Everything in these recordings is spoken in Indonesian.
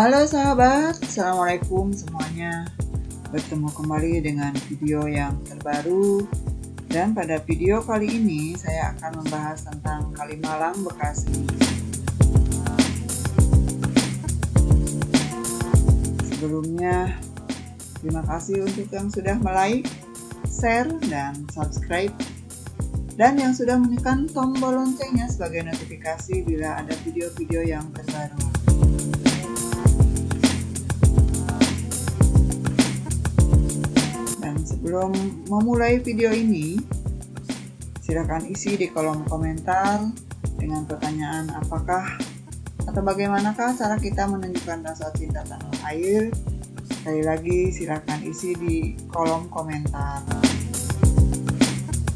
Halo sahabat, Assalamualaikum semuanya. Bertemu kembali dengan video yang terbaru. Dan pada video kali ini saya akan membahas tentang Kalimalang, Bekasi. Sebelumnya, terima kasih untuk yang sudah like, share, dan subscribe. Dan yang sudah menekan tombol loncengnya sebagai notifikasi bila ada video-video yang terbaru. Sebelum memulai video ini, silakan isi di kolom komentar dengan pertanyaan apakah atau bagaimanakah cara kita menunjukkan rasa cinta tanah air. Sekali lagi silakan isi di kolom komentar.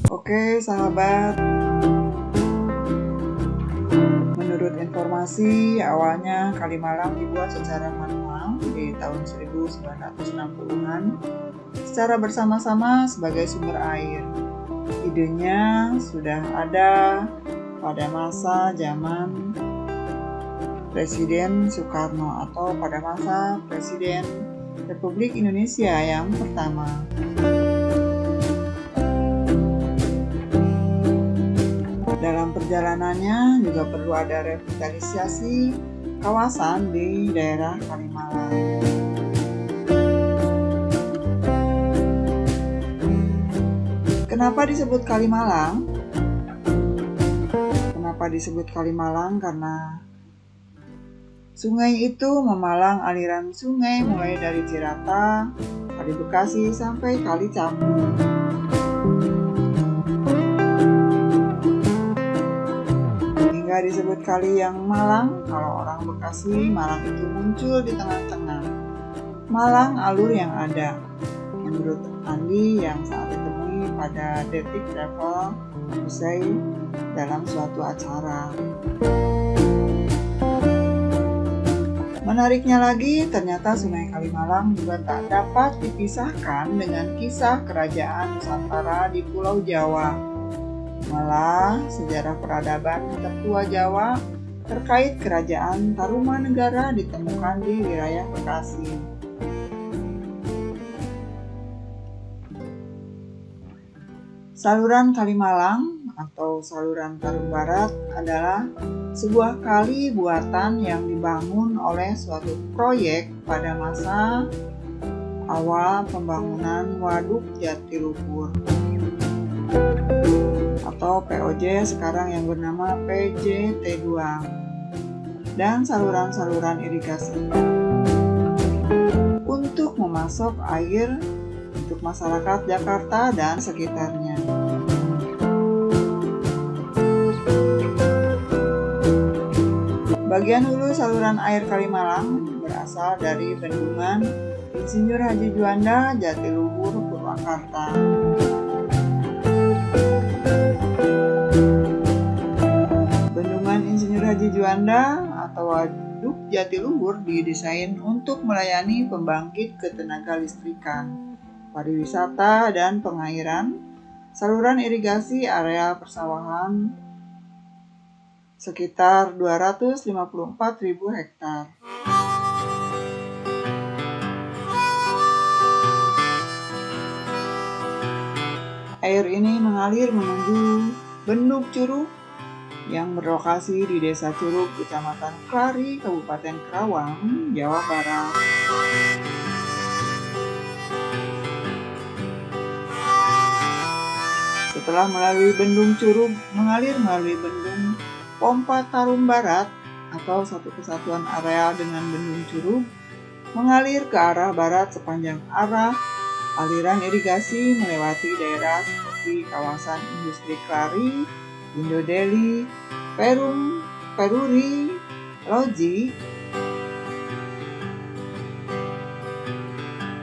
Oke sahabat, menurut informasi awalnya Kalimalang dibuat secara manual di tahun 1960-an secara bersama-sama sebagai sumber air. Idenya sudah ada pada masa zaman Presiden Soekarno atau pada masa Presiden Republik Indonesia yang pertama. Dalam perjalanannya juga perlu ada revitalisasi kawasan di daerah Kalimalang. Kenapa disebut Kalimalang? Kenapa disebut Kalimalang? Karena sungai itu memalang aliran sungai mulai dari Cirata, Kali Bekasi sampai Kali Cambung. Hingga disebut kali yang malang. Kalau orang Bekasi, malang itu muncul di tengah-tengah. Malang alur yang ada. Menurut Andi yang saat ditemui pada Detik Travel usai dalam suatu acara. Menariknya lagi, ternyata Sungai Kalimalang juga tak dapat dipisahkan dengan kisah kerajaan Nusantara di Pulau Jawa. Malah, sejarah peradaban tertua Jawa terkait kerajaan Tarumanegara ditemukan di wilayah Bekasi. Saluran Kalimalang atau saluran Tarum Barat adalah sebuah kali buatan yang dibangun oleh suatu proyek pada masa awal pembangunan Waduk Jatiluhur atau POJ sekarang yang bernama PJT2 dan saluran-saluran irigasi untuk memasok air untuk masyarakat Jakarta dan sekitarnya. Bagian hulu saluran air Kalimalang berasal dari Bendungan Insinyur Haji Juanda, Jatiluhur, Purwakarta. Bendungan Insinyur Haji Juanda atau Waduk Jatiluhur didesain untuk melayani pembangkit ketenaga listrikan, pariwisata dan pengairan, saluran irigasi area persawahan sekitar 254.000 hektar. Air ini mengalir menuju Bendung Curug yang berlokasi di Desa Curug, Kecamatan Klari, Kabupaten Karawang, Jawa Barat. Setelah melalui Bendung Curug, mengalir melalui Bendung Pompa Tarum Barat atau satu kesatuan area dengan Bendung Curug, mengalir ke arah barat sepanjang arah aliran irigasi melewati daerah seperti kawasan industri Klari, Indodeli, Perum, Peruri, Loji,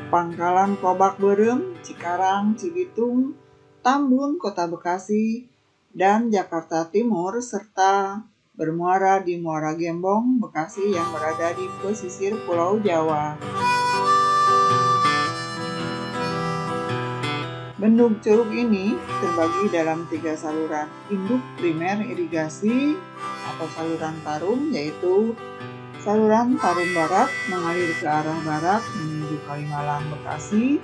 Pangkalan Kobak Berem, Cikarang, Cibitung, Tambun, Kota Bekasi, dan Jakarta Timur, serta bermuara di Muara Gembong, Bekasi yang berada di pesisir Pulau Jawa. Bendung Curug ini terbagi dalam 3 saluran induk primer irigasi atau saluran tarum, yaitu Saluran Tarum Barat mengalir ke arah barat menuju Kalimalang, Bekasi,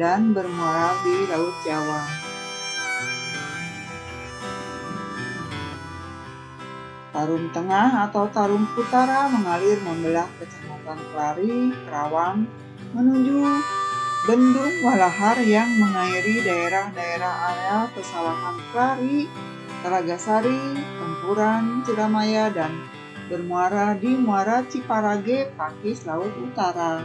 dan bermuara di Laut Jawa. Tarum Tengah atau Tarum Utara mengalir membelah Kecamatan Kelari, Kerawang, menuju Bendung Walahar yang mengairi daerah-daerah area persawahan Kelari, Talagasari, Tempuran, Ciramaya, dan bermuara di Muara Ciparage, Pakis, Laut Utara.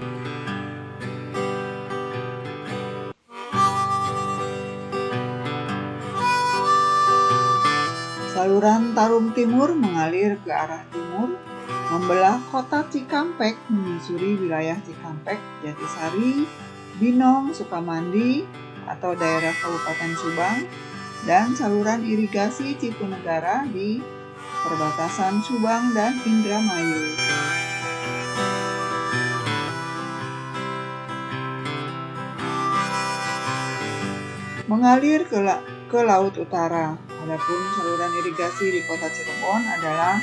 Saluran Tarum Timur mengalir ke arah timur, membelah kota Cikampek menyusuri wilayah Cikampek, Jatisari, Binong, Sukamandi, atau daerah Kabupaten Subang, dan saluran irigasi Cipunegara di perbatasan Subang dan Indramayu. Mengalir ke Laut Utara. Adapun saluran irigasi di Kota Cirebon adalah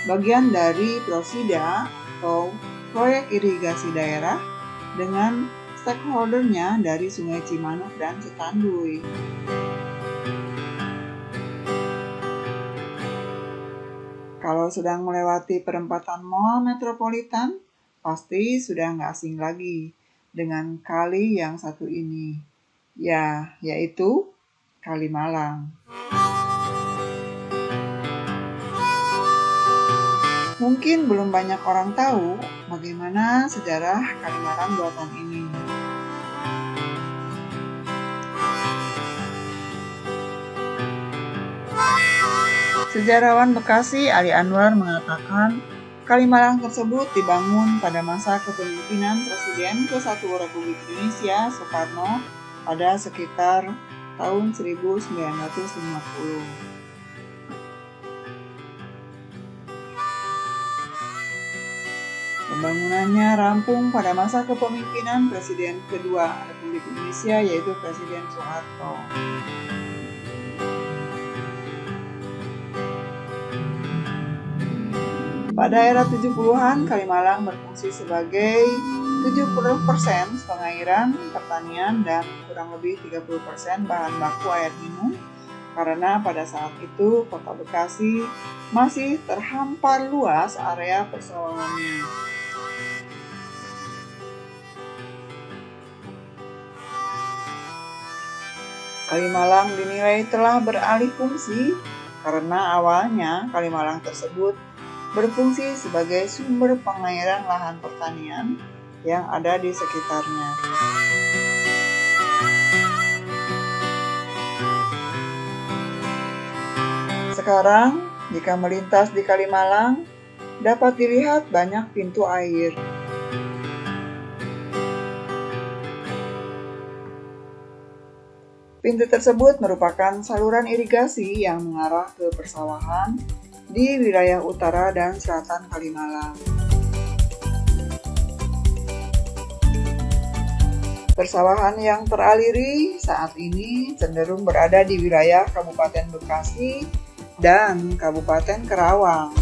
bagian dari Prosida atau proyek irigasi daerah dengan stakeholdernya dari Sungai Cimanuk dan Citanduy. Kalau sedang melewati perempatan Mall Metropolitan, pasti sudah nggak asing lagi dengan kali yang satu ini, yaitu Kalimalang. Mungkin belum banyak orang tahu bagaimana sejarah Kalimalang buatan ini. Sejarawan Bekasi Ali Anwar mengatakan Kalimalang tersebut dibangun pada masa kepemimpinan Presiden ke-1 Republik Indonesia Soekarno pada sekitar tahun 1950. Pembangunannya rampung pada masa kepemimpinan Presiden kedua Republik Indonesia, yaitu Presiden Soeharto. Pada era 70-an, Kalimalang berfungsi sebagai 70% pengairan, pertanian, dan kurang lebih 30% bahan baku air minum, karena pada saat itu Kota Bekasi masih terhampar luas area persawahannya. Kalimalang dinilai telah beralih fungsi karena awalnya Kalimalang tersebut berfungsi sebagai sumber pengairan lahan pertanian yang ada di sekitarnya. Sekarang, jika melintas di Kalimalang, dapat dilihat banyak pintu air. Pintu tersebut merupakan saluran irigasi yang mengarah ke persawahan di wilayah utara dan selatan Kalimalang. Persawahan yang teraliri saat ini cenderung berada di wilayah Kabupaten Bekasi dan Kabupaten Kerawang.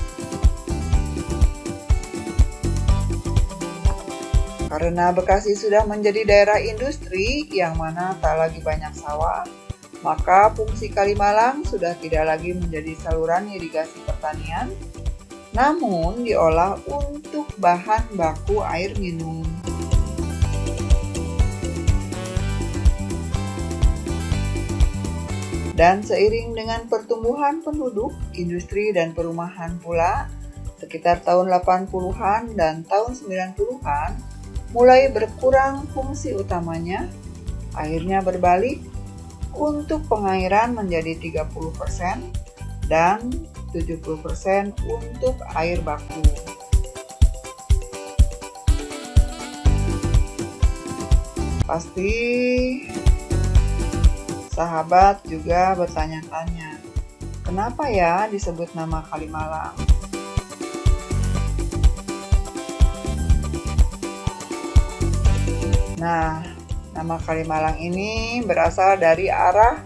Karena Bekasi sudah menjadi daerah industri yang mana tak lagi banyak sawah, maka fungsi Kalimalang sudah tidak lagi menjadi saluran irigasi pertanian, namun diolah untuk bahan baku air minum. Dan seiring dengan pertumbuhan penduduk, industri dan perumahan pula, sekitar tahun 80-an dan tahun 90-an, mulai berkurang fungsi utamanya, akhirnya berbalik untuk pengairan menjadi 30% dan 70% untuk air baku. Pasti sahabat juga bertanya-tanya, kenapa ya disebut nama Kalimalang? Nah, nama Kalimalang ini berasal dari arah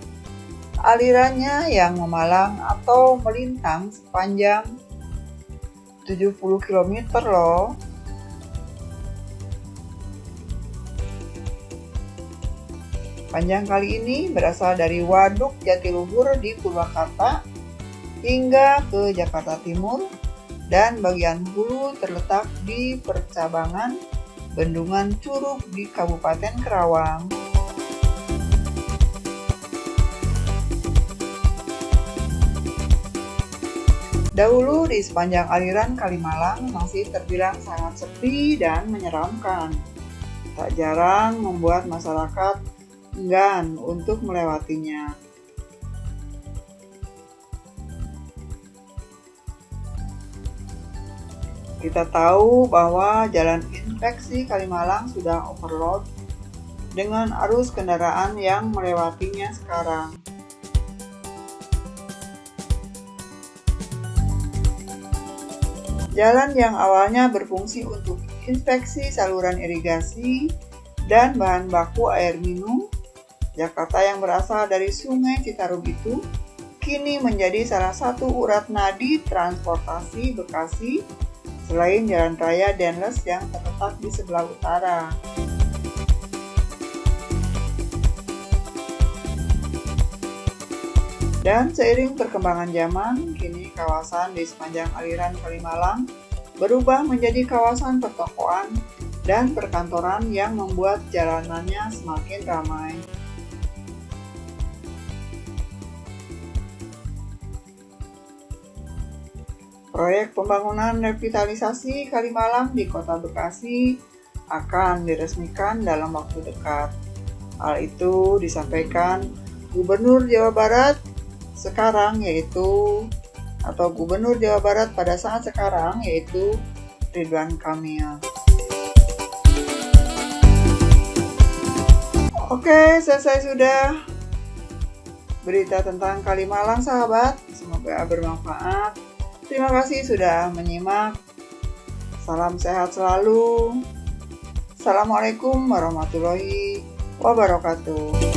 alirannya yang memalang atau melintang sepanjang 70 km loh. Panjang kali ini berasal dari Waduk Jatiluhur di Purwakarta hingga ke Jakarta Timur, dan bagian hulu terletak di percabangan Bendungan Curug di Kabupaten Karawang. Dahulu di sepanjang aliran Kalimalang masih terbilang sangat sepi dan menyeramkan. Tak jarang membuat masyarakat enggan untuk melewatinya. Kita tahu bahwa jalan infeksi Kalimalang sudah overload dengan arus kendaraan yang melewatinya sekarang. Jalan yang awalnya berfungsi untuk inspeksi saluran irigasi dan bahan baku air minum Jakarta yang berasal dari Sungai Citarum itu kini menjadi salah satu urat nadi transportasi Bekasi selain Jalan Raya Denles yang terletak di sebelah utara. Dan seiring perkembangan zaman, kini kawasan di sepanjang aliran Kalimalang berubah menjadi kawasan pertokoan dan perkantoran yang membuat jalanannya semakin ramai. Proyek pembangunan revitalisasi Kalimalang di Kota Bekasi akan diresmikan dalam waktu dekat. Hal itu disampaikan Gubernur Jawa Barat Gubernur Jawa Barat pada saat sekarang yaitu Ridwan Kamil. Oke, selesai sudah berita tentang Kalimalang, sahabat. Semoga bermanfaat. Terima kasih sudah menyimak. Salam sehat selalu. Assalamualaikum warahmatullahi wabarakatuh.